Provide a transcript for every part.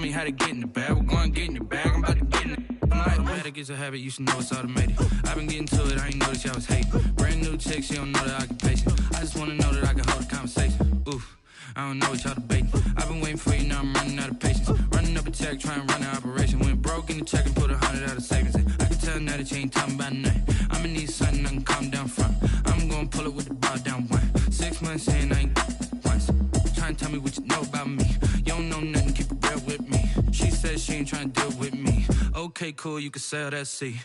me how to get in the bag. We're going to get in the bag. I'm about to get in it. I'm like, the way that gets a habit, you should know it's automated. I've been getting to it, I ain't noticed y'all was hating. Brand new chick, she don't know that I can pace it. I just wanna know that I can hold a conversation. Oof, I don't know what y'all debating. I've been waiting for you, now I'm running out of patience. Running up a check, trying to run an operation. Went broke in the check and put 100 out of savings in. I can tell now that you ain't talking about nothing. I'ma need something I can calm down from. I'm gonna pull it with the bar down one. 6 months in, I ain't once. Trying to tell me what you know about me. You don't know nothing, keep it real with me. She says she ain't trying to deal with me. Okay, cool, you can sell that seat.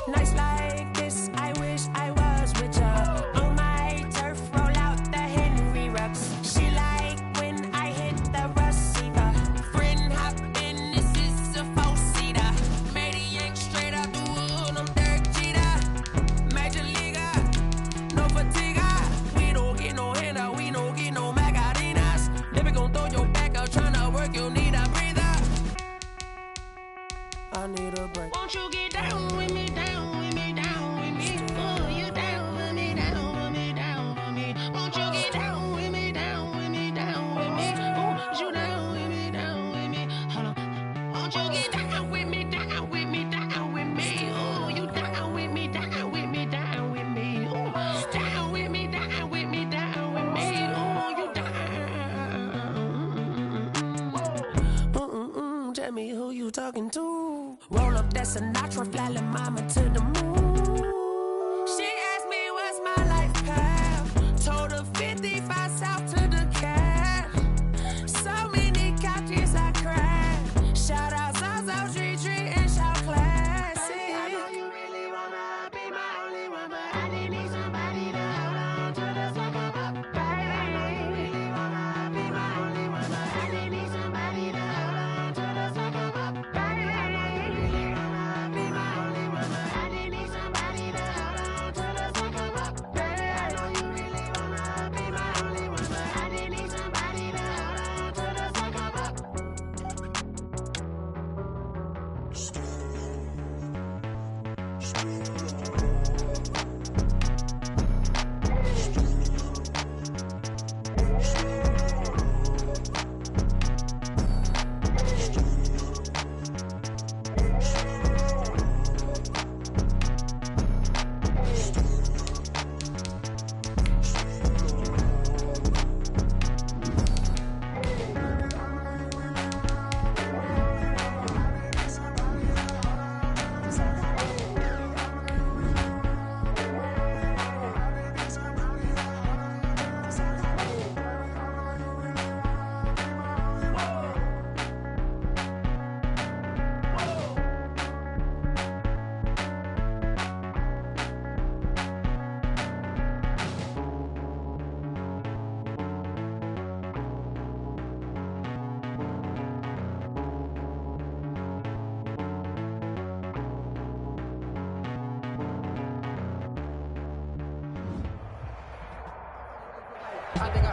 Nights like this, I wish I was with ya. On my turf, roll out the Henry Rux. She like when I hit the receiver. Friend hop in, this is a four-seater. Made a yank straight out the wood, I'm Derek Jeter. Major leaguer, no fatigue. We don't get no handout, we don't get no Macarinas. Never gon' throw your back up, tryna work, you need a breather. I need a break. Won't you get down with me, down with me, down with me? Oh, you down with me, down with me, down with me. Won't you get down with me, down with me, down with me? Oh, you down with me, down with me? Hold on. Won't you get down with me, down with me, down with me? Oh, you down with me, down with me, down with me? Oh, down with me, down with me, down with me? Oh, you down. Tell me who you talking to. Roll up that Sinatra, fly la mama to the moon. She asked me what's my life path. Told her 55 south to the cat. So many couches I cried. Shout out South Tree and shout classy. I know you really wanna be my only one, but I didn't need somebody to hold on to the second up. Baby, I know you really wanna be my only one, but I didn't need somebody to hold on to the second up. Baby, I know you really wanna be my only one, but I didn't need somebody to hold on to the second up. Baby, I know you really wanna be my only one, but I didn't need somebody to hold on to the second up.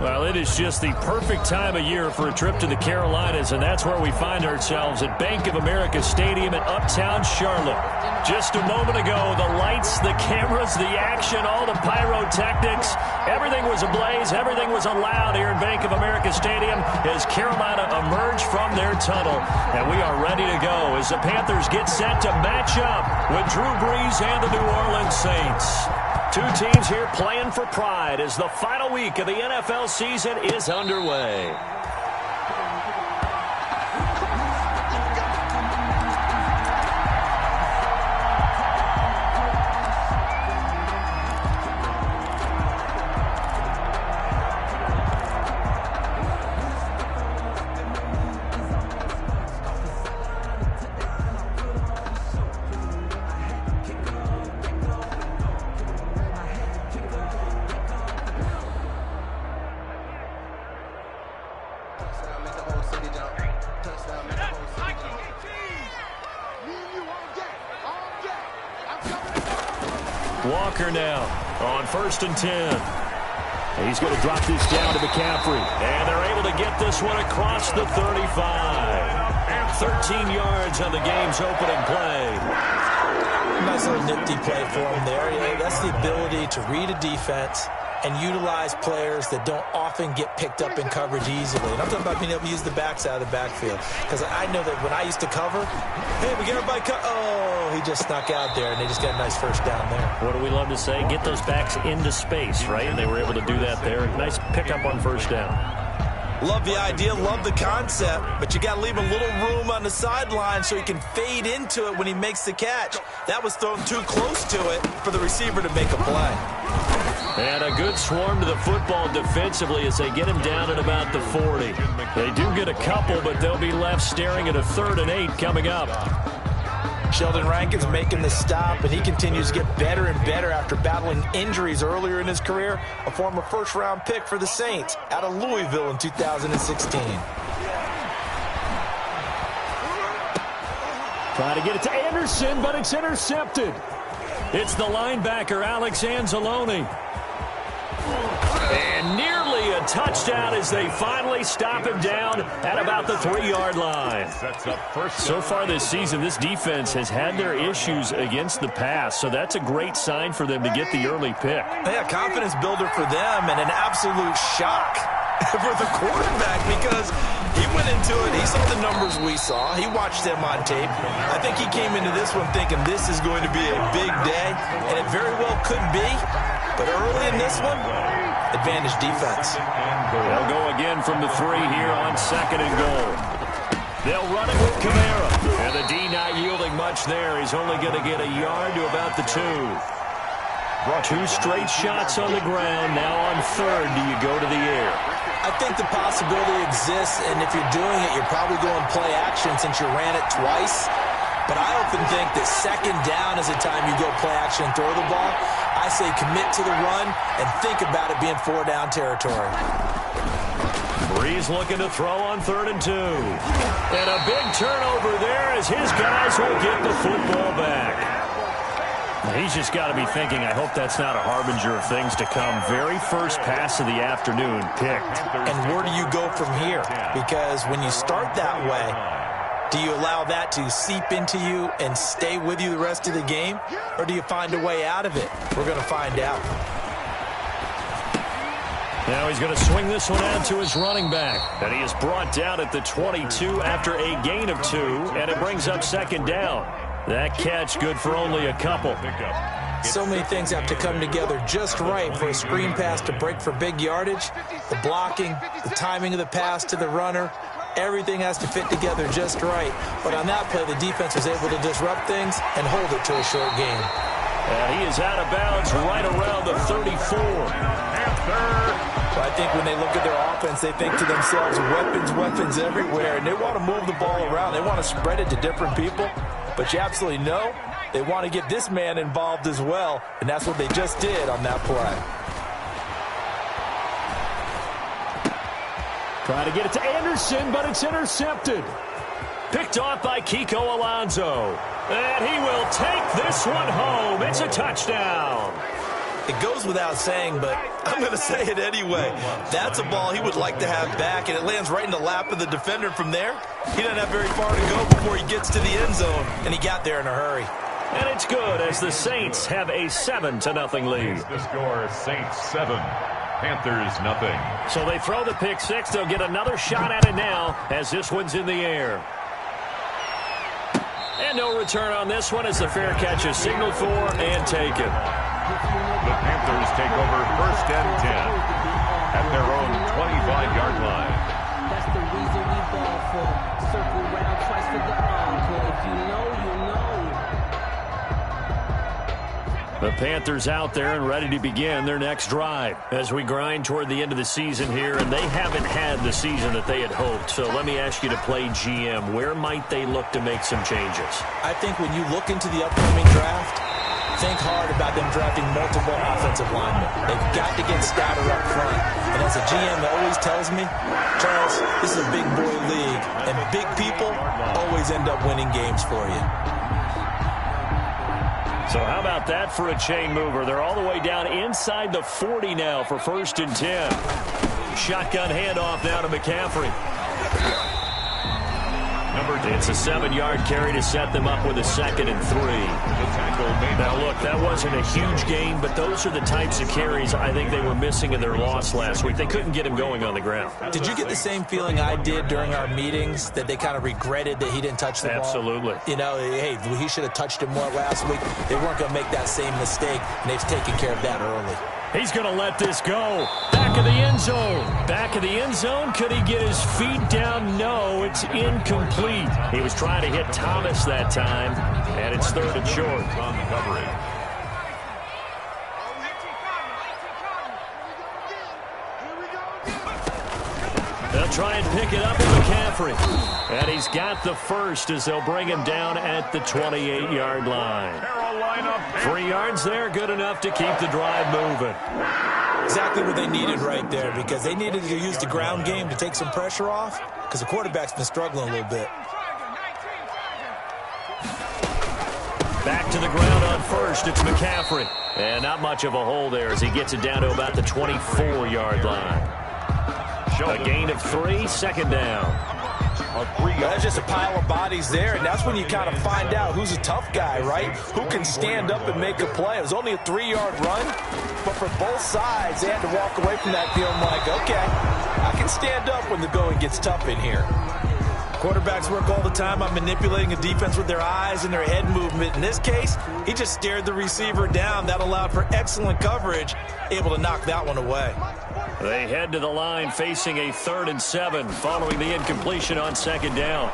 Well, it is just the perfect time of year for a trip to the Carolinas, and that's where we find ourselves at Bank of America Stadium in Uptown Charlotte. Just a moment ago, the lights, the cameras, the action, all the pyrotechnics, everything was ablaze, everything was allowed here at Bank of America Stadium as Carolina emerged from their tunnel. And we are ready to go as the Panthers get set to match up with Drew Brees and the New Orleans Saints. Two teams here playing for pride as the final week of the NFL season is underway. Walker now on 1st and 10. He's going to drop this down to McCaffrey. And they're able to get this one across the 35. 13 yards on the game's opening play. Nice little nifty play for him there. That's the ability to read a defense and utilize players that don't often get picked up in coverage easily. And I'm talking about being able to use the backs out of the backfield. Because I know that when I used to cover, hey, we get everybody cut. Oh, he just snuck out there, and they just got a nice first down there. What do we love to say? Get those backs into space, right? And they were able to do that there. Nice pickup on first down. Love the idea, love the concept, but you got to leave a little room on the sideline so he can fade into it when he makes the catch. That was thrown too close to it for the receiver to make a play. And a good swarm to the football defensively as they get him down at about the 40. They do get a couple, but they'll be left staring at a 3rd and 8 coming up. Sheldon Rankins making the stop, and he continues to get better and better after battling injuries earlier in his career. A former first-round pick for the Saints out of Louisville in 2016. Trying to get it to Anderson, but it's intercepted. It's the linebacker, Alex Anzalone. And nearly a touchdown as they finally stop him down at about the 3-yard line. So far this season, this defense has had their issues against the pass, so that's a great sign for them to get the early pick. Yeah, confidence builder for them and an absolute shock for the quarterback because he went into it. He saw the numbers we saw. He watched them on tape. I think he came into this one thinking this is going to be a big day, and it very well could be. But early in this one, advantage defense. They'll go again from the 3 here on 2nd and goal. They'll run it with Kamara. And the D not yielding much there. He's only going to get a yard to about the 2. 2 straight shots on the ground. Now on 3rd, do you go to the air? I think the possibility exists, and if you're doing it, you're probably going play action since you ran it twice. But I often think that 2nd down is the time you go play action and throw the ball. I say commit to the run and think about it being 4-down territory. Breeze looking to throw on 3rd and 2. And a big turnover there as his guys will get the football back. He's just got to be thinking, I hope that's not a harbinger of things to come. Very first pass of the afternoon picked. And where do you go from here? Because when you start that way, do you allow that to seep into you and stay with you the rest of the game? Or do you find a way out of it? We're going to find out. Now he's going to swing this one out to his running back. And he is brought down at the 22 after a gain of 2. And it brings up 2nd down. That catch good for only a couple. So many things have to come together just right for a screen pass to break for big yardage. The blocking, the timing of the pass to the runner, everything has to fit together just right. But on that play, the defense was able to disrupt things and hold it to a short game. And he is out of bounds right around the 34. Well, I think when they look at their offense, they think to themselves, weapons everywhere, and they want to move the ball around. They want to spread it to different people. But you absolutely know they want to get this man involved as well, and that's what they just did on that play. Trying to get it to Anderson, but it's intercepted. Picked off by Kiko Alonso. And he will take this one home. It's a touchdown. It goes without saying, but I'm going to say it anyway. That's a ball he would like to have back, and it lands right in the lap of the defender from there. He doesn't have very far to go before he gets to the end zone, and he got there in a hurry. And it's good as the Saints have a 7-0 lead. The score, Saints 7, Panthers nothing. So they throw the pick 6. They'll get another shot at it now as this one's in the air. And no return on this one as the fair catch is signaled for and taken. The Panthers take over 1st and 10 at their own 25-yard line. That's the reason we ball for. Circle round twice for the encore. If you know, you know. The Panthers out there and ready to begin their next drive as we grind toward the end of the season here, and they haven't had the season that they had hoped. So let me ask you to play GM. Where might they look to make some changes? I think when you look into the upcoming draft, think hard about them drafting multiple offensive linemen. They've got to get stouter up front. And as a GM always tells me, Charles, this is a big boy league, and big people always end up winning games for you. So how about that for a chain mover? They're all the way down inside the 40 now for 1st and 10. Shotgun handoff now to McCaffrey. It's a 7-yard carry to set them up with a 2nd and 3. Now, look, that wasn't a huge gain, but those are the types of carries I think they were missing in their loss last week. They couldn't get him going on the ground. Did you get the same feeling I did during our meetings, that they kind of regretted that he didn't touch the ball? Absolutely. You know, hey, he should have touched it more last week. They weren't going to make that same mistake, and they've taken care of that early. He's going to let this go. Back of the end zone. Back of the end zone. Could he get his feet down? No, it's incomplete. He was trying to hit Thomas that time, and it's 3rd and short. On the coverage. They'll try and pick it up with McCaffrey. And he's got the first as they'll bring him down at the 28-yard line. 3 yards there, good enough to keep the drive moving. Exactly what they needed right there, because they needed to use the ground game to take some pressure off, because the quarterback's been struggling a little bit. Back to the ground on first, it's McCaffrey. And not much of a hole there as he gets it down to about the 24-yard line. A gain of 3, 2nd down. That's just a pile of bodies there, and that's when you kind of find out who's a tough guy, right? Who can stand up and make a play. It was only a 3-yard run, but for both sides, they had to walk away from that feeling like, okay, I can stand up when the going gets tough in here. Quarterbacks work all the time on manipulating a defense with their eyes and their head movement. In this case, he just stared the receiver down. That allowed for excellent coverage, able to knock that one away. They head to the line facing a 3rd and 7 following the incompletion on 2nd down.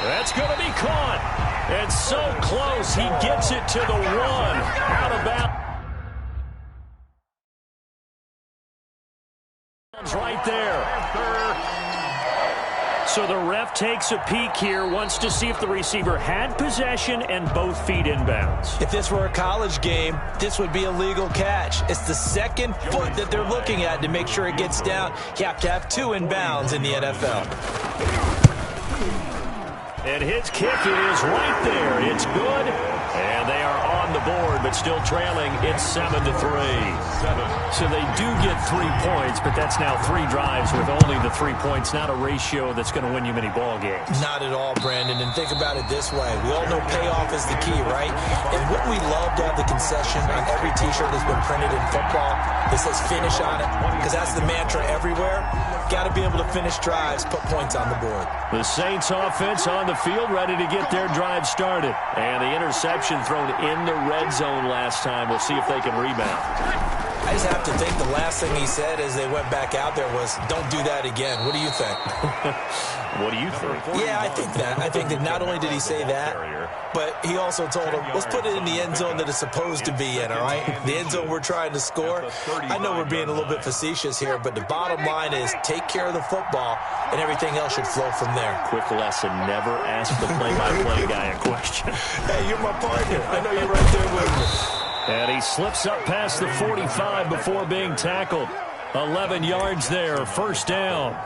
That's going to be caught. And so close, he gets it to the 1. Out of bounds. Right there. So the ref takes a peek here, wants to see if the receiver had possession and both feet inbounds. If this were a college game, this would be a legal catch. It's the 2nd foot that they're looking at to make sure it gets down. You have to have 2 inbounds in the NFL. And his kick, it is right there. It's good. And they are on the board, but still trailing. It's 7-3. So they do get 3 points, but that's now 3 drives with only the 3 points. Not a ratio that's going to win you many ball games. Not at all, Brandon. And think about it this way. We all know payoff is the key, right? And wouldn't we love to have the concession on every T-shirt that's been printed in football that says finish on it? Because that's the mantra everywhere. Got to be able to finish drives, put points on the board. The Saints offense on the field, ready to get their drive started. And the interception thrown in the red zone last time. We'll see if they can rebound. I just have to think the last thing he said as they went back out there was, don't do that again. What do you think? What do you think? Yeah, I think that. I think that not only did he say that, but he also told him, let's put it in the end zone that it's supposed to be in, all right? The end zone we're trying to score. I know we're being a little bit facetious here, but the bottom line is take care of the football, and everything else should flow from there. Quick lesson, never ask the play-by-play guy a question. Hey, you're my partner. I know you're right there with me. And he slips up past the 45 before being tackled. 11 yards there, 1st down.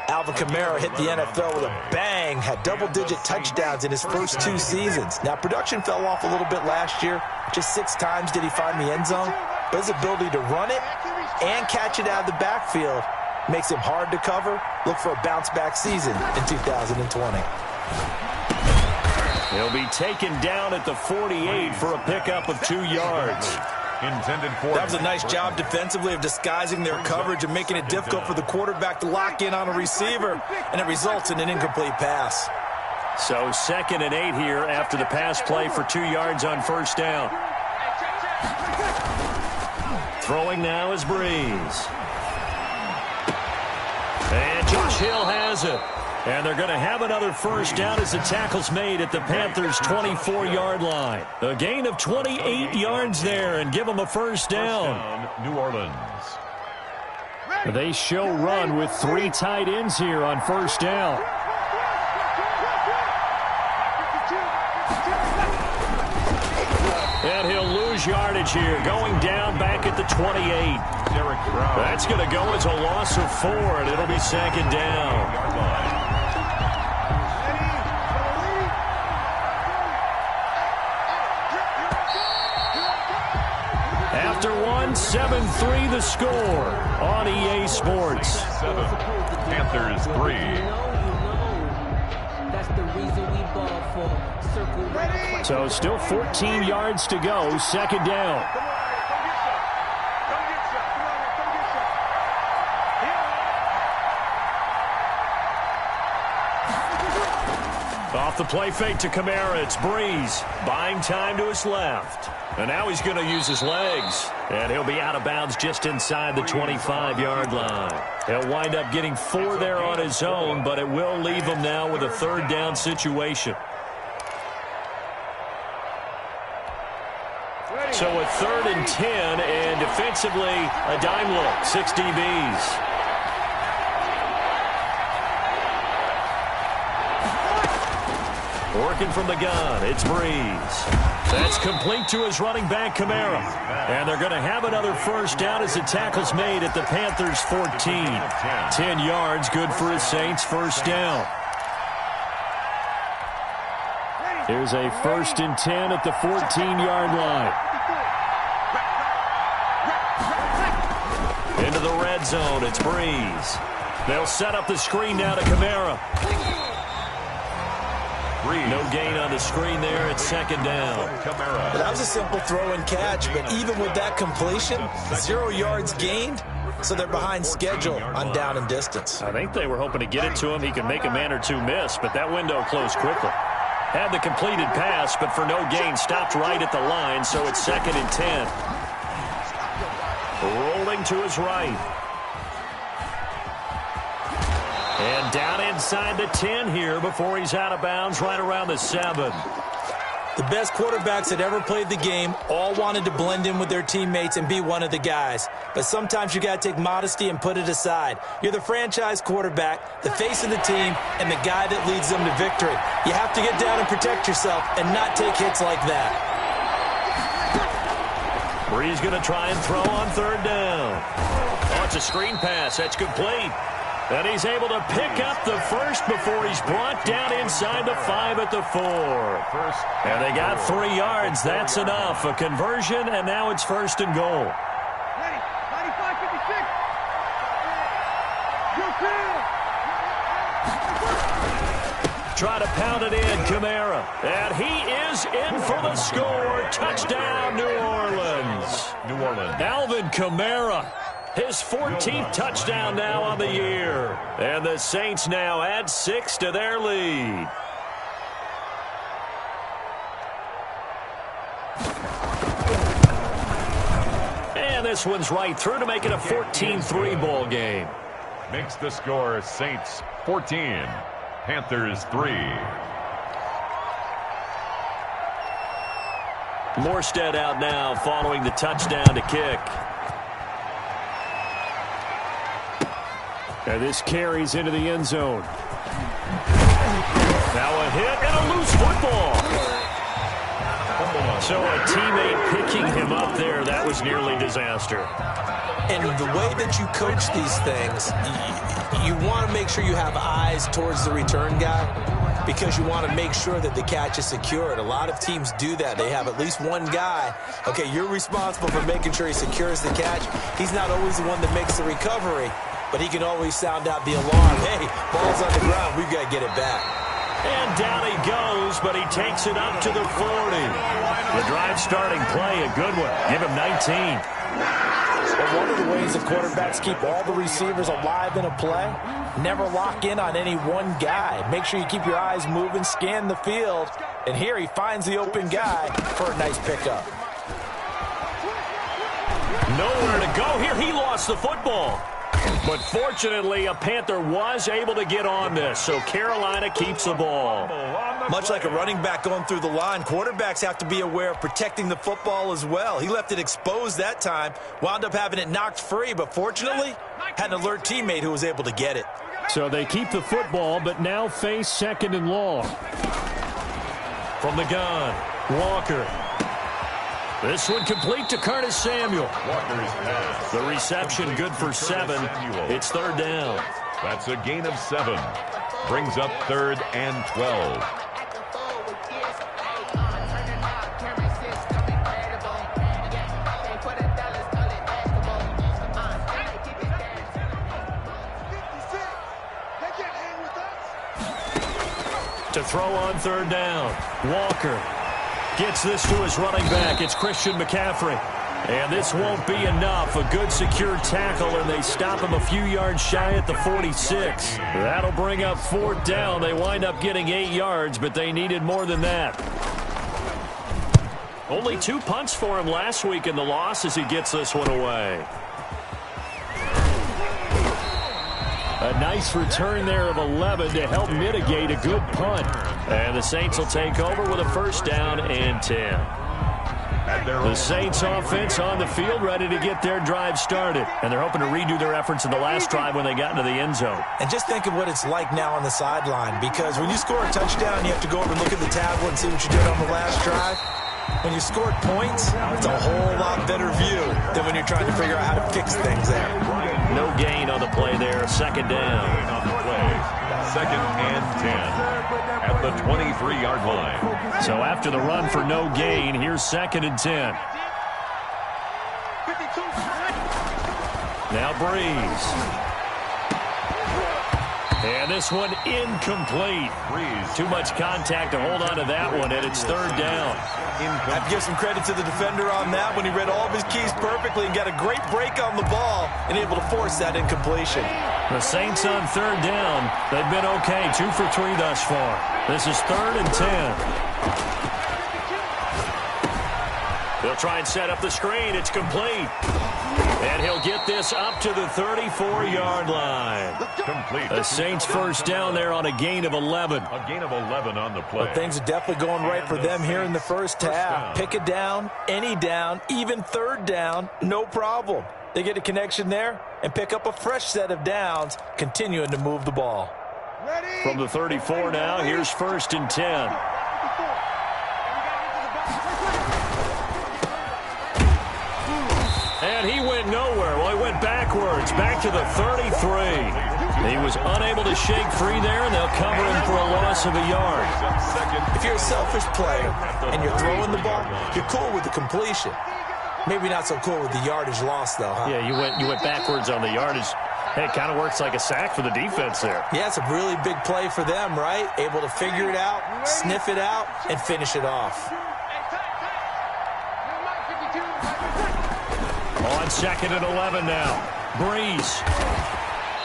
Alvin Kamara hit the NFL with a bang, had double-digit touchdowns in his first 2 seasons. Now, production fell off a little bit last year. Just 6 times did he find the end zone. But his ability to run it and catch it out of the backfield makes him hard to cover. Look for a bounce-back season in 2020. He'll be taken down at the 48 for a pickup of 2 yards. That was a nice job defensively of disguising their coverage and making it difficult for the quarterback to lock in on a receiver, and it results in an incomplete pass. So 2nd and 8 here after the pass play for 2 yards on first down. Throwing now is Breeze. And Josh Hill has it. And they're going to have another first down as the tackle's made at the Panthers' 24-yard line. A gain of 28 yards there and give them a first down. New Orleans. They show run with 3 tight ends here on first down. And he'll lose yardage here, going down back at the 28. That's going to go as a loss of 4, and it'll be 2nd down. After 7-3 the score on EA Sports. 7, Panthers 3. That's the reason we ball for. Circle round. So still 14 yards to go, 2nd down. Off the play fake to Kamara, it's Breeze. Buying time to his left. And now he's going to use his legs. And he'll be out of bounds just inside the 25-yard line. He'll wind up getting 4 there on his own, but it will leave him now with a 3rd down situation. So a 3rd and 10, and defensively, a dime look, 6 DBs. Working from the gun, it's Breeze. That's complete to his running back, Kamara. And they're going to have another first down as the tackle's made at the Panthers' 14. 10 yards, good for his Saints, first down. Here's a 1st and 10 at the 14-yard line. Into the red zone, it's Breeze. They'll set up the screen now to Kamara. No gain on the screen there. It's 2nd down. That was a simple throw and catch, but even with that completion, 0 yards gained, so they're behind schedule on down and distance. I think they were hoping to get it to him. He could make a man or 2 miss, but that window closed quickly. Had the completed pass, but for no gain, stopped right at the line, so it's 2nd and 10. Rolling to his right. And down inside the 10 here before he's out of bounds right around the 7. The best quarterbacks that ever played the game all wanted to blend in with their teammates and be one of the guys. But sometimes you got to take modesty and put it aside. You're the franchise quarterback, the face of the team, and the guy that leads them to victory. You have to get down and protect yourself and not take hits like that. Breeze going to try and throw on 3rd down. Oh, it's a screen pass. That's complete. And he's able to pick up the first before he's brought down inside the 5 at the 4. And they got 3 yards. That's enough. A conversion, and now it's 1st and goal. Try to pound it in, Kamara. And he is in for the score. Touchdown, New Orleans. Alvin Kamara. His 14th touchdown now on the year. And the Saints now add 6 to their lead. And this one's right through to make it a 14-3 ball game. Makes the score Saints 14, Panthers 3. Morstead out now following the touchdown to kick. And this carries into the end zone. Now a hit and a loose football. So a teammate picking him up there, that was nearly disaster. And the way that you coach these things, you want to make sure you have eyes towards the return guy because you want to make sure that the catch is secured. A lot of teams do that. They have at least one guy. Okay, you're responsible for making sure he secures the catch. He's not always the one that makes the recovery, but he can always sound out the alarm. Hey, ball's on the ground. We've got to get it back. And down he goes, but he takes it up to the 40. The drive starting play, a good one. Give him 19. one of the ways that quarterbacks keep all the receivers alive in a play, never lock in on any one guy. Make sure you keep your eyes moving, scan the field, and here he finds the open guy for a nice pickup. Nowhere to go here. He lost the football. But fortunately, a Panther was able to get on this, so Carolina keeps the ball. Much like a running back going through the line, quarterbacks have to be aware of protecting the football as well. He left it exposed that time, wound up having it knocked free, but fortunately, had an alert teammate who was able to get it. So they keep the football, but now face 2nd and long. From the gun, Walker. This one complete to Curtis Samuel. The reception good for 7. It's 3rd down. That's a gain of 7. Brings up 3rd and 12. To throw on 3rd down. Walker gets this to his running back. It's Christian McCaffrey. And this won't be enough. A good secure tackle, and they stop him a few yards shy at the 46. That'll bring up 4th down. They wind up getting 8 yards, but they needed more than that. Only 2 punts for him last week in the loss as he gets this one away. A nice return there of 11 to help mitigate a good punt. And the Saints will take over with a 1st down and 10. The Saints offense on the field ready to get their drive started. And they're hoping to redo their efforts in the last drive when they got into the end zone. And just think of what it's like now on the sideline, because when you score a touchdown, you have to go over and look at the tablet and see what you did on the last drive. When you scored points, it's a whole lot better view than when you're trying to figure out how to fix things there. No gain on the play there. 2nd down. On the play. 2nd and 10 at the 23-yard line. So after the run for no gain, here's 2nd and 10. Now Breeze. And this one incomplete. Too much contact to hold on to that one, and it's 3rd down. I have to give some credit to the defender on that when he read all of his keys perfectly and got a great break on the ball and able to force that incompletion. The Saints on 3rd down. They've been okay. 2 for 3 thus far. This is 3rd and 10. They'll try and set up the screen. It's complete. And he'll get this up to the 34-yard line. Complete. The Saints 1st down there on a gain of 11. A gain of 11 on the play. But things are definitely going right for them here in the first half. Pick a down, any down, even 3rd down, no problem. They get a connection there and pick up a fresh set of downs, continuing to move the ball. From the 34 now, here's 1st and 10. And he went nowhere. Well, he went backwards, back to the 33. He was unable to shake free there, and they'll cover him for a loss of a yard. If you're a selfish player and you're throwing the ball, you're cool with the completion. Maybe not so cool with the yardage loss, though, huh? Yeah, you went backwards on the yardage. Hey, it kind of works like a sack for the defense there. Yeah, it's a really big play for them, right? Able to figure it out, sniff it out, and finish it off. On 2nd and 11 now. Breeze.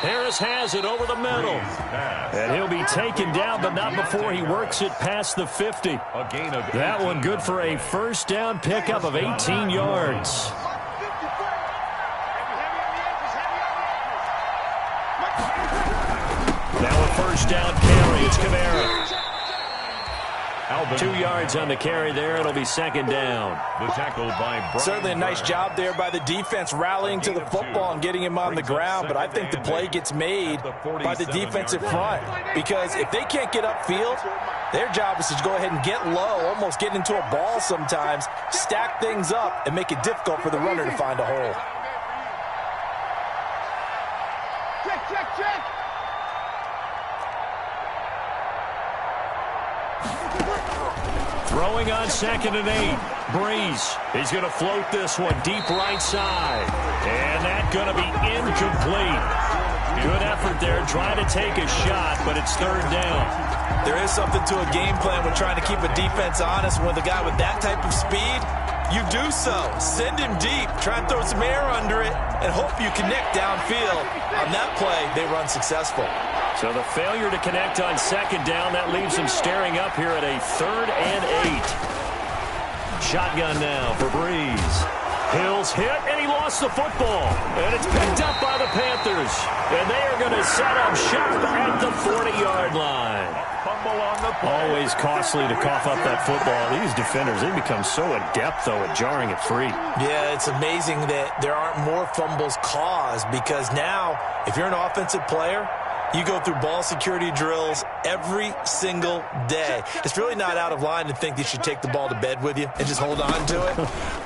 Harris has it over the middle. And he'll be taken down, but not before he works it past the 50. That one good for a 1st down pickup of 18 yards. Now a 1st down carry. It's Kamara. 2 yards on the carry there. It'll be 2nd down. The tackle by Brian. Certainly a nice job there by the defense rallying to the football and getting him on the ground, but I think the play gets made by the defensive front, because if they can't get upfield, their job is to go ahead and get low, almost get into a ball sometimes, stack things up, and make it difficult for the runner to find a hole. Check. Throwing on 2nd and 8. Breeze. He's going to float this one deep right side. And that's going to be incomplete. Good effort there, trying to take a shot, but it's 3rd down. There is something to a game plan when trying to keep a defense honest. With a guy with that type of speed, you do so. Send him deep. Try and throw some air under it and hope you connect downfield. On that play, they run successful. So the failure to connect on second down, that leaves them staring up here at a 3rd and 8. Shotgun now for Breeze. Hill's hit, and he lost the football. And it's picked up by the Panthers. And they are going to set up shop at the 40-yard line. Always costly to cough up that football. These defenders, they become so adept, though, at jarring it free. Yeah, it's amazing that there aren't more fumbles caused, because now, if you're an offensive player, you go through ball security drills every single day. It's really not out of line to think that you should take the ball to bed with you and just hold on to it.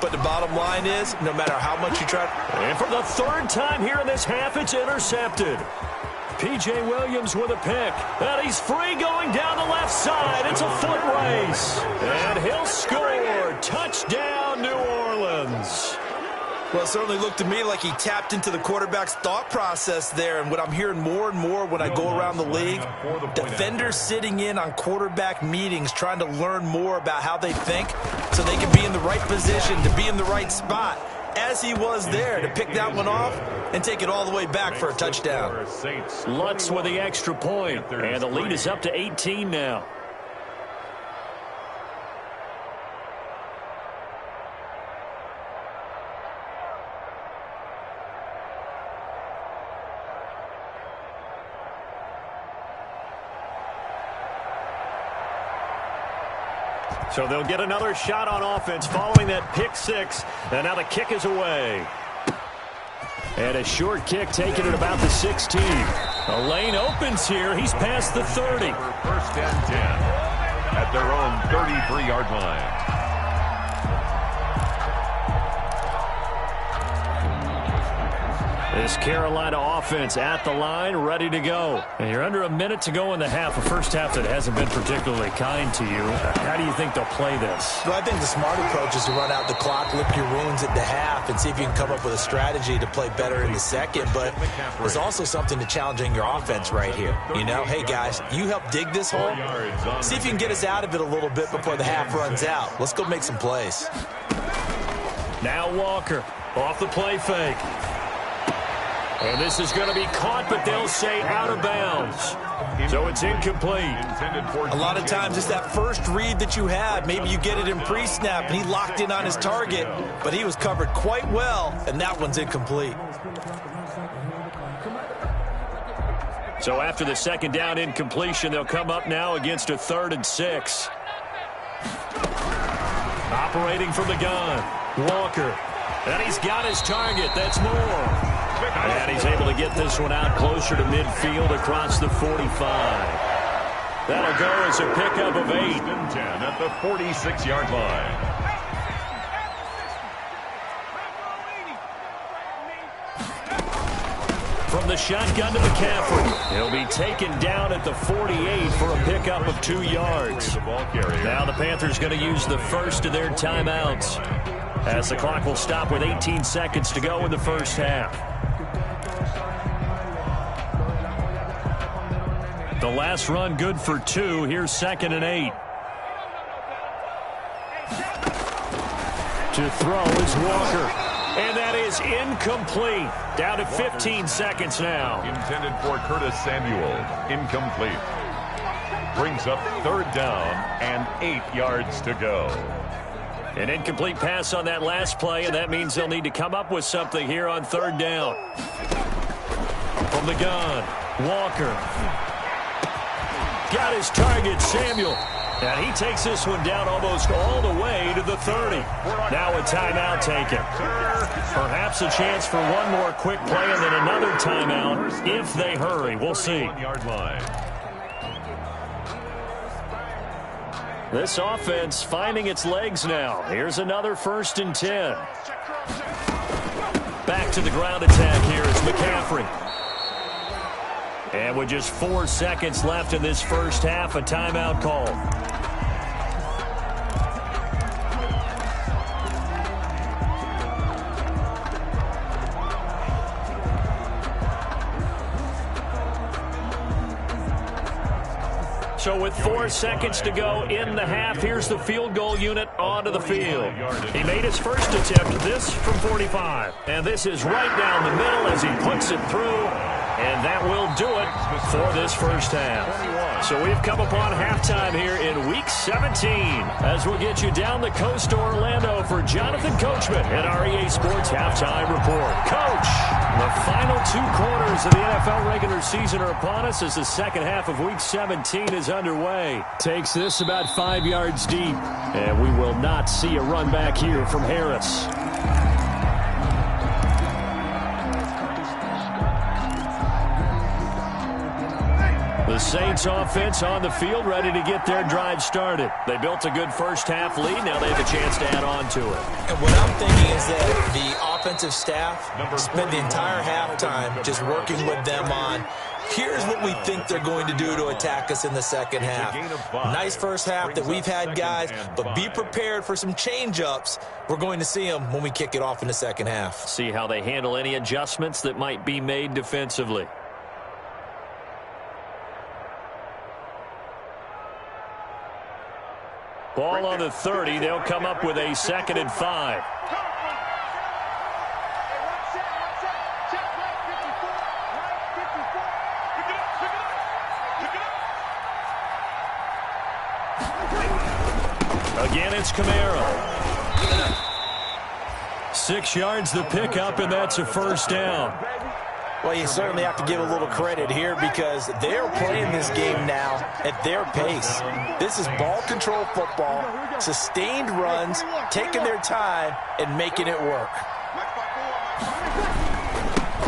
But the bottom line is, no matter how much you try. And for the 3rd time here in this half, it's intercepted. P.J. Williams with a pick. And he's free going down the left side. It's a foot race. And he'll score. Touchdown, New Orleans. Well, it certainly looked to me like he tapped into the quarterback's thought process there. And what I'm hearing more and more when I go around the league, defenders sitting in on quarterback meetings trying to learn more about how they think so they can be in the right position to be in the right spot, as he was there, to pick that one off and take it all the way back for a touchdown. Lutz with the extra point, and the lead is up to 18 now. So they'll get another shot on offense following that pick six. And now the kick is away. And a short kick taken at about the 16. A lane opens here. He's past the 30. 1st and 10 at their own 33-yard line. This Carolina offense at the line, ready to go. And you're under a minute to go in the half, a first half that hasn't been particularly kind to you. How do you think they'll play this? Well, I think the smart approach is to run out the clock, lick your wounds at the half, and see if you can come up with a strategy to play better in the second. But there's also something to challenging your offense right here. You know, hey, guys, you help dig this hole. See if you can get us out of it a little bit before the half runs out. Let's go make some plays. Now Walker off the play fake. And this is going to be caught, but they'll say out of bounds. So it's incomplete. A lot of times it's that first read that you have. Maybe you get it in pre-snap, and he locked in on his target, but he was covered quite well, and that one's incomplete. So after the second down incompletion, they'll come up now against a 3rd and 6. Operating from the gun, Walker. And he's got his target. That's Moore. And he's able to get this one out closer to midfield across the 45. That'll go as a pickup of 8. 1st and 10 at the 46-yard line. From the shotgun to McCaffrey. He'll be taken down at the 48 for a pickup of 2 yards. Now the Panthers going to use the first of their timeouts, as the clock will stop with 18 seconds to go in the first half. The last run good for 2. Here's 2nd and 8. To throw is Walker. And that is incomplete. Down to 15 seconds now. Intended for Curtis Samuel. Incomplete. Brings up 3rd down and 8 yards to go. An incomplete pass on that last play, and that means they'll need to come up with something here on 3rd down. From the gun, Walker. Got his target, Samuel. And he takes this one down almost all the way to the 30. Now a timeout taken. Perhaps a chance for one more quick play and then another timeout if they hurry. We'll see. This offense finding its legs now. Here's another 1st and 10. Back to the ground attack here is McCaffrey. And with just 4 seconds left in this first half, a timeout call. So with 4 seconds to go in the half, here's the field goal unit onto the field. He made his first attempt, this from 45. And this is right down the middle as he puts it through. And that will do it for this first half. So we've come upon halftime here in Week 17 as we'll get you down the coast to Orlando for Jonathan Coachman at our EA Sports Halftime Report. Coach, the final 2 quarters of the NFL regular season are upon us as the second half of Week 17 is underway. Takes this about 5 yards deep, and we will not see a run back here from Harris. The Saints offense on the field, ready to get their drive started. They built a good first half lead. Now they have a chance to add on to it. And what I'm thinking is that the offensive staff spent the entire halftime just working with them on, here's what we think they're going to do to attack us in the second half. Nice first half that we've had, guys, but be prepared for some change-ups. We're going to see them when we kick it off in the second half. See how they handle any adjustments that might be made defensively. Ball on the 30. They'll come up with a 2nd and 5. Again, it's Kamara. 6 yards the pickup, and that's a first down. Well, you certainly have to give a little credit here because they're playing this game now at their pace. This is ball control football, sustained runs, taking their time, and making it work.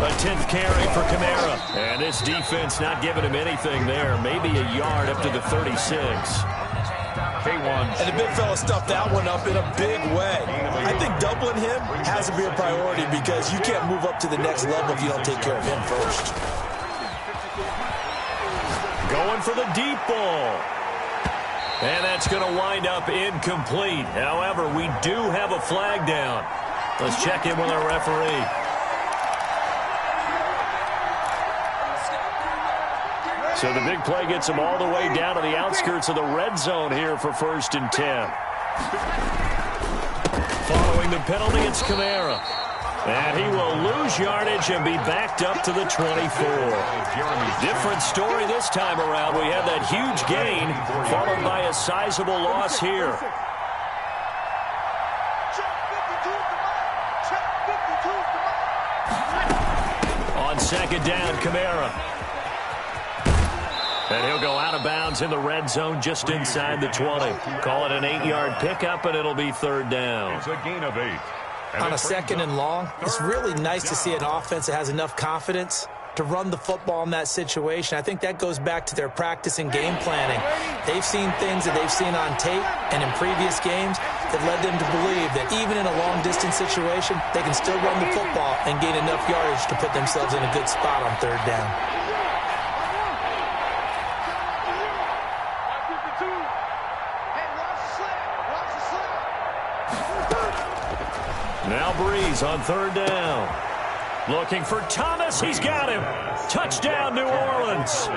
A 10th carry for Kamara. And this defense not giving him anything there. Maybe a yard up to the 36. And the big fella stuffed that one up in a big way. I think doubling him has to be a priority because you can't move up to the next level if you don't take care of him first. Going for the deep ball. And that's going to wind up incomplete. However, we do have a flag down. Let's check in with our referee. So the big play gets him all the way down to the outskirts of the red zone here for 1st and 10. Following the penalty, it's Kamara. And he will lose yardage and be backed up to the 24. Different story this time around. We have that huge gain followed by a sizable loss here. On 2nd down, Kamara. And he'll go out of bounds in the red zone just inside the 20. Call it an 8-yard pickup, and it'll be 3rd down. It's a gain of 8. On a 2nd and long, it's really nice to see an offense that has enough confidence to run the football in that situation. I think that goes back to their practice and game planning. They've seen things that they've seen on tape and in previous games that led them to believe that even in a long-distance situation, they can still run the football and gain enough yardage to put themselves in a good spot on 3rd down. Now Breeze on 3rd down. Looking for Thomas. He's got him. Touchdown, New Orleans.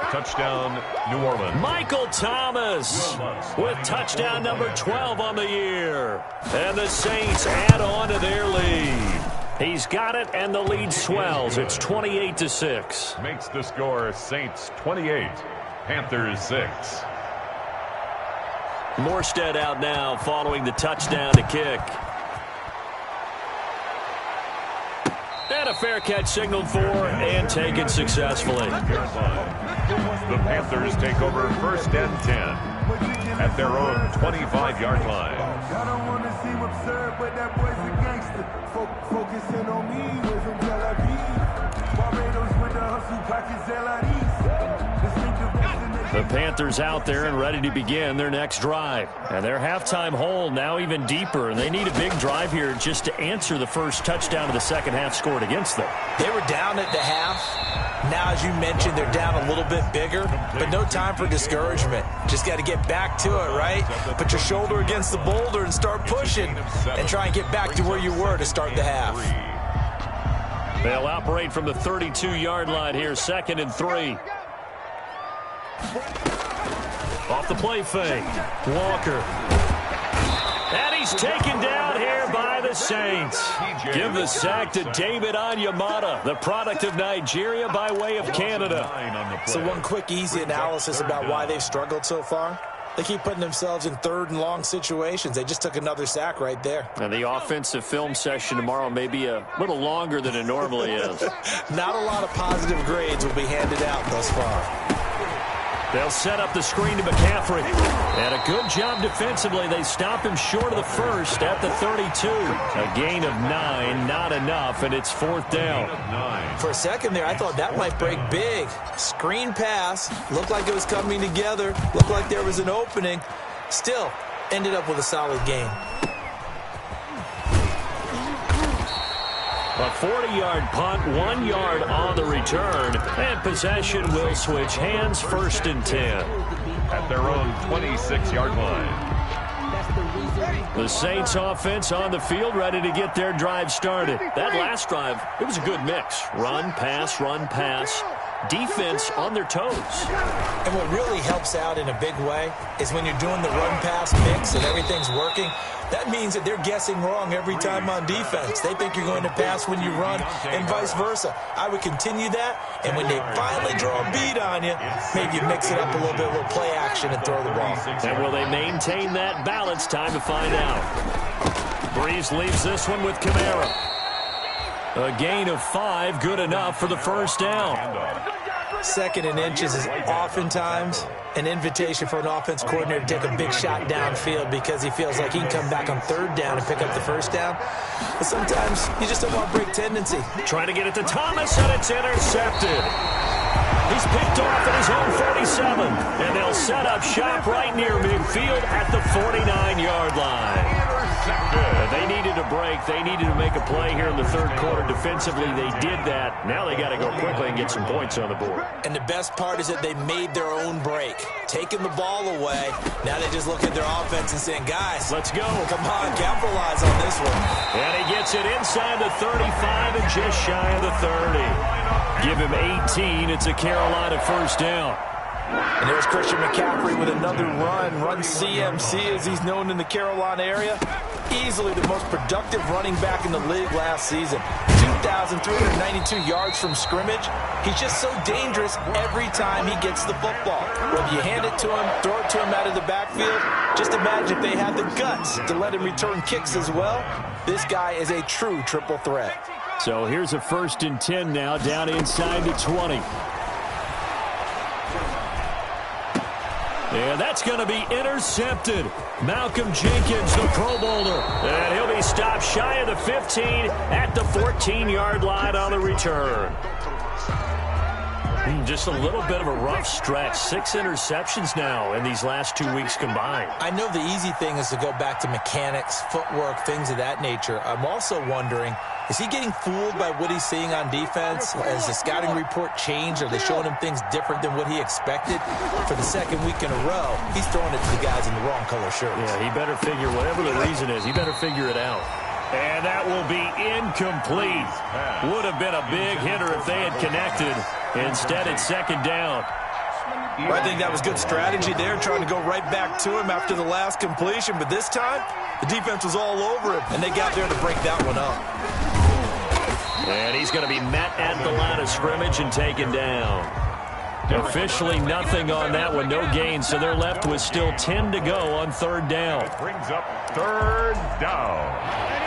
Touchdown, New Orleans. Michael Thomas with touchdown number 12 on the year. And the Saints add on to their lead. He's got it, and the lead swells. It's 28-6. Makes the score Saints 28, Panthers 6. Morstead out now following the touchdown to kick. And a fair catch signaled for and taken successfully. The Panthers take over 1st and 10 at their own 25-yard line. I don't want to seem absurd, but that boy's a gangster. Focusing on me, we're from Tel Aviv. Barbados with the hustle, pockets LREs. The Panthers out there and ready to begin their next drive. And their halftime hole now even deeper. And they need a big drive here just to answer the first touchdown of the second half scored against them. They were down at the half. Now, as you mentioned, they're down a little bit bigger, but no time for discouragement. Just got to get back to it, right? Put your shoulder against the boulder and start pushing and try and get back to where you were to start the half. They'll operate from the 32-yard line here, 2nd and 3. Off the play fake. Walker. And he's taken down here by the Saints. Give the sack to David Onyemata, the product of Nigeria by way of Canada. So one quick, easy analysis about why they've struggled so far. They keep putting themselves in third and long situations. They just took another sack right there. And the offensive film session tomorrow may be a little longer than it normally is. Not a lot of positive grades will be handed out thus far. They'll set up the screen to McCaffrey. And a good job defensively. They stop him short of the first at the 32. A gain of 9, not enough, and it's 4th down. For a second there, I thought that might break big. Screen pass. Looked like it was coming together. Looked like there was an opening. Still, ended up with a solid gain. A 40-yard punt, 1 yard on the return, and possession will switch hands, 1st and 10. At their own 26-yard line. The Saints offense on the field, ready to get their drive started. That last drive, it was a good mix. Run, pass, defense on their toes. And what really helps out in a big way is when you're doing the run-pass mix and everything's working, that means that they're guessing wrong every time on defense. They think you're going to pass when you run and vice versa. I would continue that, and when they finally draw a beat on you, maybe you mix it up a little bit, a little play action and throw the ball. And will they maintain that balance? Time to find out. Breeze leaves this one with Kamara. A gain of 5, good enough for the 1st down. 2nd and inches is oftentimes an invitation for an offense coordinator to take a big shot downfield because he feels like he can come back on 3rd down and pick up the 1st down. But sometimes you just don't want break tendency. Trying to get it to Thomas, and it's intercepted. He's picked off at his own 47, and they'll set up shop right near midfield at the 49-yard line. They needed a break. They needed to make a play here in the 3rd quarter. Defensively, they did that. Now they got to go quickly and get some points on the board. And the best part is that they made their own break. Taking the ball away. Now they just look at their offense and saying, guys, let's go. Come on, capitalize on this one. And he gets it inside the 35 and just shy of the 30. Give him 18. It's a Carolina 1st down. And there's Christian McCaffrey with another run CMC as he's known in the Carolina area. Easily the most productive running back in the league last season. 2,392 yards from scrimmage. He's just so dangerous every time he gets the football. Whether you hand it to him, throw it to him out of the backfield, just imagine if they had the guts to let him return kicks as well. This guy is a true triple threat. So here's a 1st and 10 now, down inside the 20. And that's going to be intercepted. Malcolm Jenkins, the Pro Bowler. And he'll be stopped shy of the 15 at the 14-yard line on the return. Just a little bit of a rough stretch. 6 interceptions now in these last 2 weeks combined. I know the easy thing is to go back to mechanics, footwork, things of that nature. I'm also wondering, is he getting fooled by what he's seeing on defense? Has the scouting report changed? Are they showing him things different than what he expected? For the 2nd week in a row, he's throwing it to the guys in the wrong color shirts. Yeah, he better figure, whatever the reason is, he better figure it out. And that will be incomplete. Would have been a big hitter if they had connected. Instead, it's 2nd down. Well, I think that was good strategy there, trying to go right back to him after the last completion. But this time, the defense was all over him, and they got there to break that one up. And he's going to be met at the line of scrimmage and taken down. Officially nothing on that one, no gain, so they're left with still 10 to go on 3rd down. That brings up 3rd down.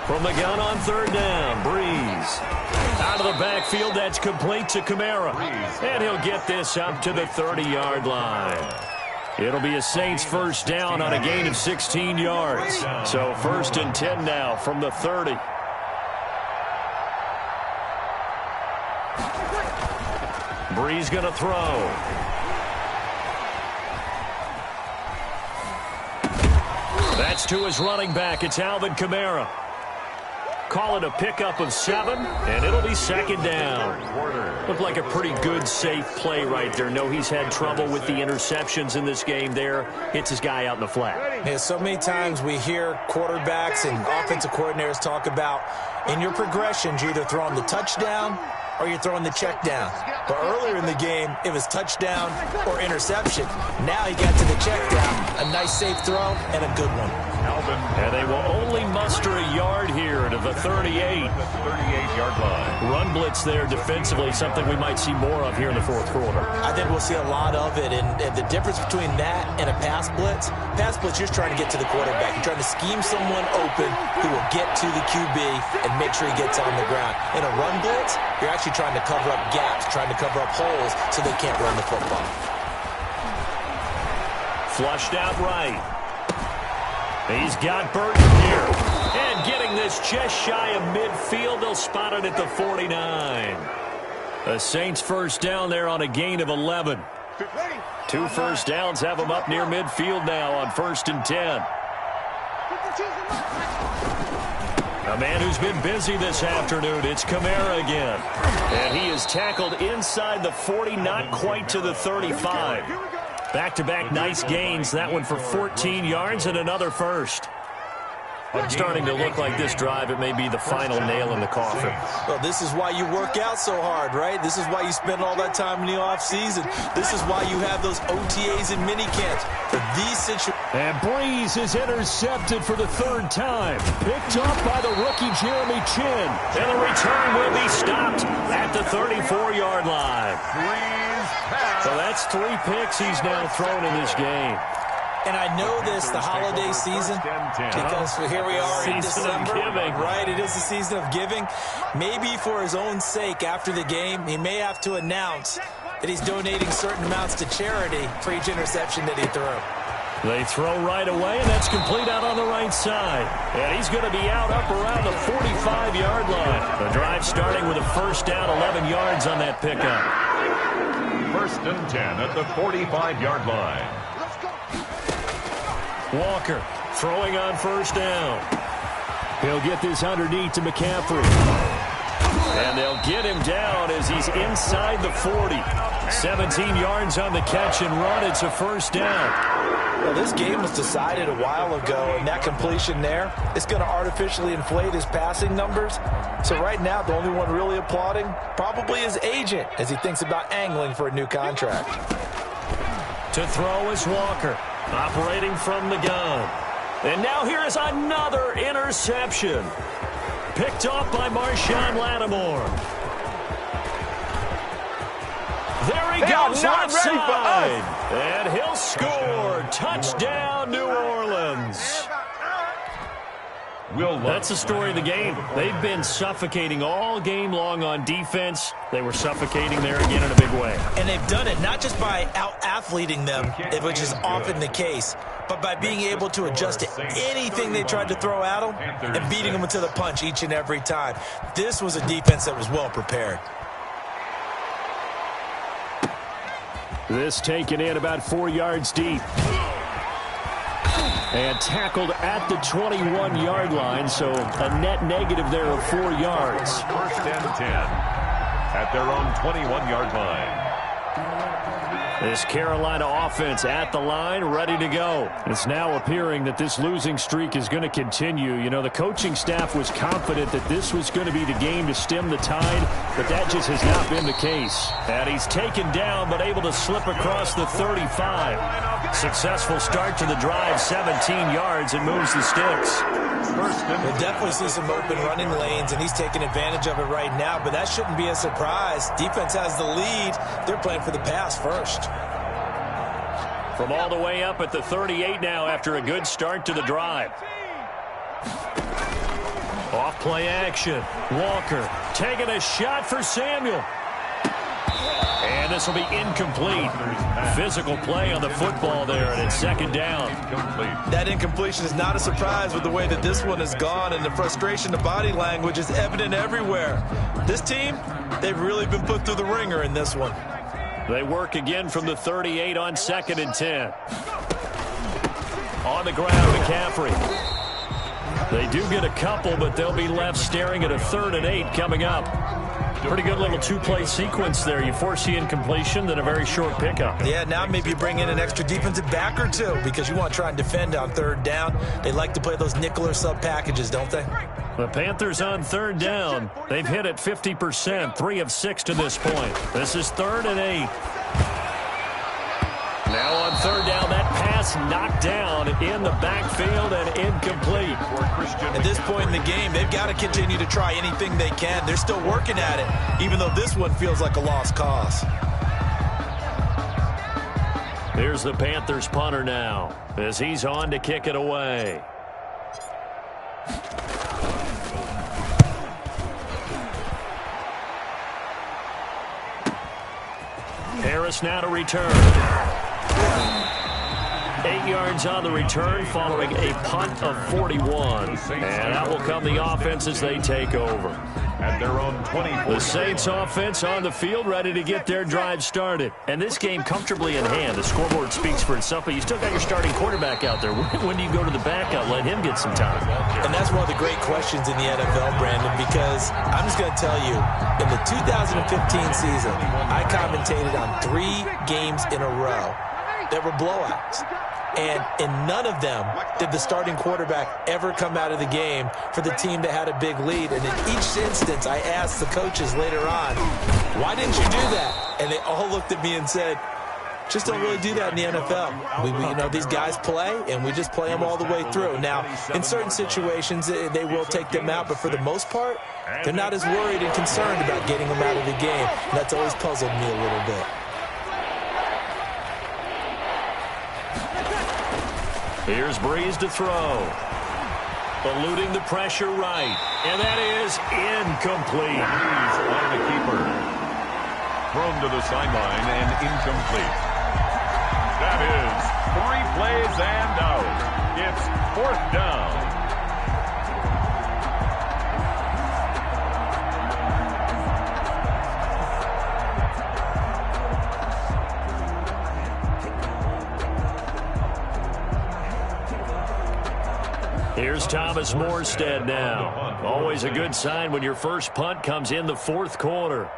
From the gun on 3rd down, Breeze. Out of the backfield, that's complete to Kamara. And he'll get this up to the 30-yard line. It'll be a Saints 1st down on a gain of 16 yards. So 1st and 10 now from the 30. Breeze going to throw. That's to his running back. It's Alvin Kamara. Call it a pickup of 7, and it'll be second down. Looked like a pretty good, safe play right there. No, he's had trouble with the interceptions in this game there. Hits his guy out in the flat. Yeah, so many times we hear quarterbacks and offensive coordinators talk about in your progressions, you're either throwing the touchdown or you're throwing the check down. But earlier in the game, it was touchdown or interception. Now he got to the check down. A nice safe throw and a good one. And they will only muster a yard here to the 38. 38-yard line. Run blitz there defensively, something we might see more of here in the fourth quarter. I think we'll see a lot of it. And the difference between that and a pass blitz, you're just trying to get to the quarterback. You're trying to scheme someone open who will get to the QB and make sure he gets on the ground. In a run blitz, you're actually trying to cover up gaps, trying to cover up holes so they can't run the football. Flushed out right. He's got Burton here. And getting this just shy of midfield. They'll spot it at the 49. The Saints first down there on a gain of 11. 2 first downs have them up near midfield now on 1st and 10. A man who's been busy this afternoon, it's Kamara again. And he is tackled inside the 40, not quite to the 35. Back-to-back nice gains, that one for 14 yards and another first. Starting to look like this drive, it may be the final nail in the coffin. Well, this is why you work out so hard, right? This is why you spend all that time in the offseason. This is why you have those OTAs and minicamps. For these situations. And Breeze is intercepted for the 3rd time. Picked up by the rookie Jeremy Chin. And the return will be stopped at the 34-yard line. So that's 3 picks he's now thrown in this game. And I know this, the holiday season, because here we are in December, right? It is the season of giving. Maybe for his own sake after the game, he may have to announce that he's donating certain amounts to charity for each interception that he threw. They throw right away, and that's complete out on the right side. And he's going to be out up around the 45-yard line. The drive starting with a first down, 11 yards on that pickup. 1st and 10 at the 45-yard line. Walker throwing on first down. He'll get this underneath to McCaffrey. And they'll get him down as he's inside the 40. 17 yards on the catch and run. It's a first down. Well, this game was decided a while ago, and that completion there is going to artificially inflate his passing numbers. So right now, the only one really applauding probably his agent as he thinks about angling for a new contract. To throw is Walker, operating from the gun. And now here is another interception. Picked off by Marshawn Lattimore. There he goes left side. And he'll score. Touchdown, New Orleans. That's the story of the game. They've been suffocating all game long on defense. They were suffocating there again in a big way. And they've done it not just by out-athleting them, which is often the case, but by being able to adjust to anything they tried to throw at them and beating them into the punch each and every time. This was a defense that was well prepared. This taken in about 4 yards deep. And tackled at the 21-yard line, so a net negative there of 4 yards. 1st and 10 at their own 21-yard line. This Carolina offense at the line, ready to go. It's now appearing that this losing streak is going to continue. You know, the coaching staff was confident that this was going to be the game to stem the tide, but that just has not been the case. And he's taken down, but able to slip across the 35. Successful start to the drive, 17 yards, and moves the sticks. We'll definitely see some open running lanes, and he's taking advantage of it right now, but that shouldn't be a surprise. Defense has the lead. They're playing for the pass first. From all the way up at the 38 now after a good start to the drive. Off play action. Walker taking a shot for Samuel. And this will be incomplete. Physical play on the football there, and it's second down. That incompletion is not a surprise with the way that this one has gone, and the frustration, the body language is evident everywhere. This team, they've really been put through the ringer in this one. They work again from the 38 on 2nd and 10. On the ground, McCaffrey. They do get a couple, but they'll be left staring at a 3rd and 8 coming up. Pretty good little two-play sequence there. You force the incompletion, then a very short pickup. Yeah, now maybe you bring in an extra defensive back or two because you want to try and defend on 3rd down. They like to play those nickel or sub packages, don't they? The Panthers on 3rd down. They've hit it 50%, 3 of 6 to this point. This is 3rd and 8. Now on 3rd down, that pass knocked down in the backfield and incomplete. At this point in the game, they've got to continue to try anything they can. They're still working at it, even though this one feels like a lost cause. Here's the Panthers punter now as he's on to kick it away. Harris now to return. 8 yards on the return following a punt of 41. And out will come the offense as they take over. At their own 20. The Saints offense on the field ready to get their drive started. And this game comfortably in hand. The scoreboard speaks for itself, but you still got your starting quarterback out there. When do you go to the backup? Let him get some time. And that's one of the great questions in the NFL, Brandon, because I'm just going to tell you, in the 2015 season, I commentated on 3 games in a row that were blowouts. And in none of them did the starting quarterback ever come out of the game for the team that had a big lead. And in each instance, I asked the coaches later on, why didn't you do that? And they all looked at me and said, just don't really do that in the NFL. These guys play, and we just play them all the way through. Now, in certain situations, they will take them out, but for the most part, they're not as worried and concerned about getting them out of the game. And that's always puzzled me a little bit. Here's Breeze to throw. Eluding the pressure right. And that is incomplete. Breeze on the keeper. Thrown to the sideline and incomplete. That is 3 plays and out. It's 4th down. Here's Thomas Morstead now. Always a good sign when your first punt comes in the 4th quarter.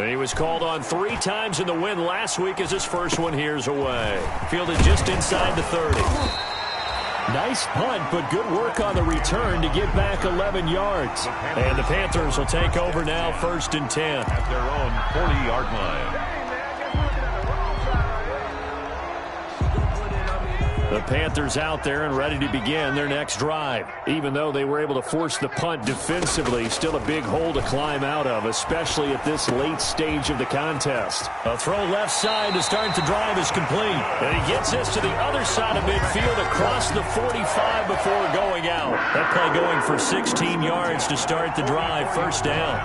He was called on 3 times in the win last week as his first one here's away. Fielded just inside the 30. Nice punt, but good work on the return to get back 11 yards. And the Panthers will take over now 1st and 10. At their own 40-yard line. The Panthers out there and ready to begin their next drive. Even though they were able to force the punt defensively, still a big hole to climb out of, especially at this late stage of the contest. A throw left side to start the drive is complete. And he gets this to the other side of midfield across the 45 before going out. That play going for 16 yards to start the drive, 1st down.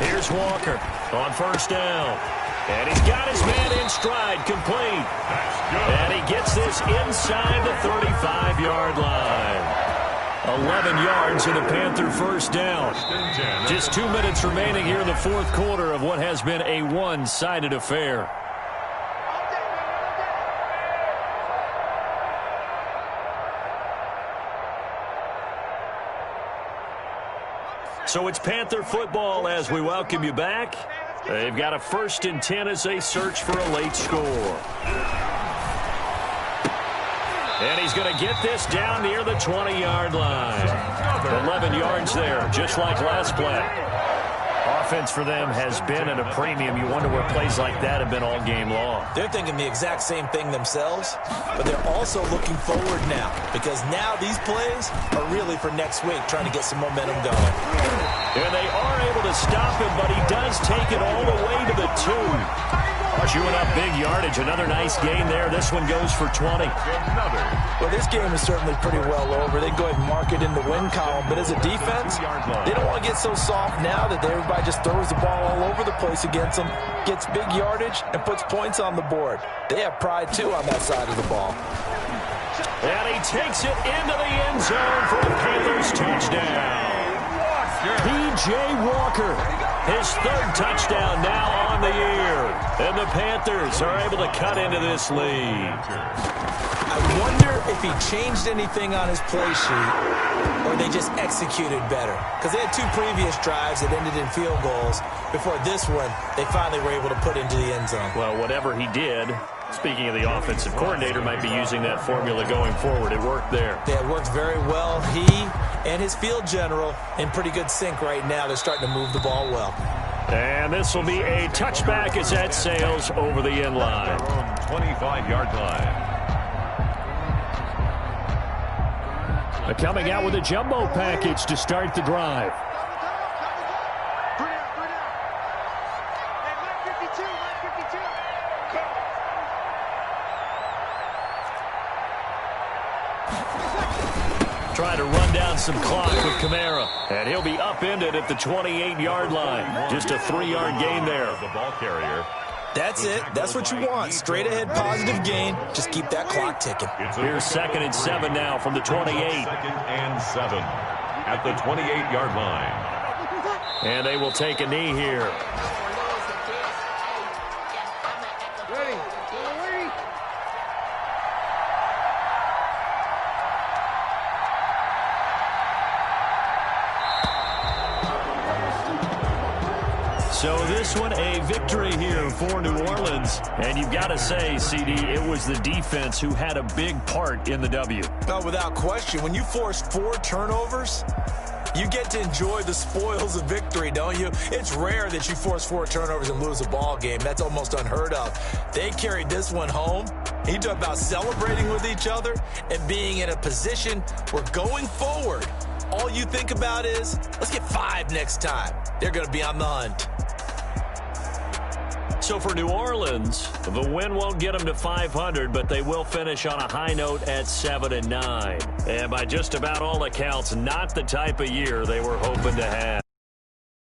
Here's Walker on 1st down. And he's got his man in stride, complete. And he gets this inside the 35-yard line. 11 yards in the Panther 1st down. Just 2 minutes remaining here in the 4th quarter of what has been a one-sided affair. So it's Panther football as we welcome you back. They've got a 1st and 10 as they search for a late score. And he's going to get this down near the 20-yard line. 11 yards there, just like last play. Offense for them has been at a premium. You wonder where plays like that have been all game long. They're thinking the exact same thing themselves, but they're also looking forward now because now these plays are really for next week, trying to get some momentum going. And they are able to stop him, but he does take it all the way to the 2. Chewing up big yardage. Another nice gain there. This one goes for 20. Well, this game is certainly pretty well over. They go ahead and mark it in the win column. But as a defense, they don't want to get so soft now that everybody just throws the ball all over the place against them, gets big yardage, and puts points on the board. They have pride, too, on that side of the ball. And he takes it into the end zone for a Panthers touchdown. P.J. Walker, his third touchdown now on the year. And the Panthers are able to cut into this lead. I wonder if he changed anything on his play sheet or they just executed better. Because they had 2 previous drives that ended in field goals. Before this one, they finally were able to put into the end zone. Well, whatever he did, speaking of the offensive coordinator, might be using that formula going forward. It worked there. Yeah, it worked very well. He and his field general in pretty good sync right now. They're starting to move the ball well. And this will be a touchback as that sails over the end line. 25-yard line. Coming out with a jumbo package to start the drive. Trying to run down some clock with Kamara. And he'll be upended at the 28-yard line. Just a 3-yard gain there. The ball carrier. That's it. That's what you want. Straight ahead positive gain. Just keep that clock ticking. Here's 2nd and 7 now from the 28. 2nd and 7 at the 28-yard line. And they will take a knee here. So this one a victory here for New Orleans. And you've got to say, CD, it was the defense who had a big part in the W. Oh, without question. When you force 4 turnovers, you get to enjoy the spoils of victory, don't you? It's rare that you force 4 turnovers and lose a ball game. That's almost unheard of. They carried this one home. You talk about celebrating with each other and being in a position where going forward, all you think about is, let's get 5 next time. They're going to be on the hunt. So for New Orleans, the win won't get them to 500, but they will finish on a high note at 7-9. And by just about all accounts, not the type of year they were hoping to have.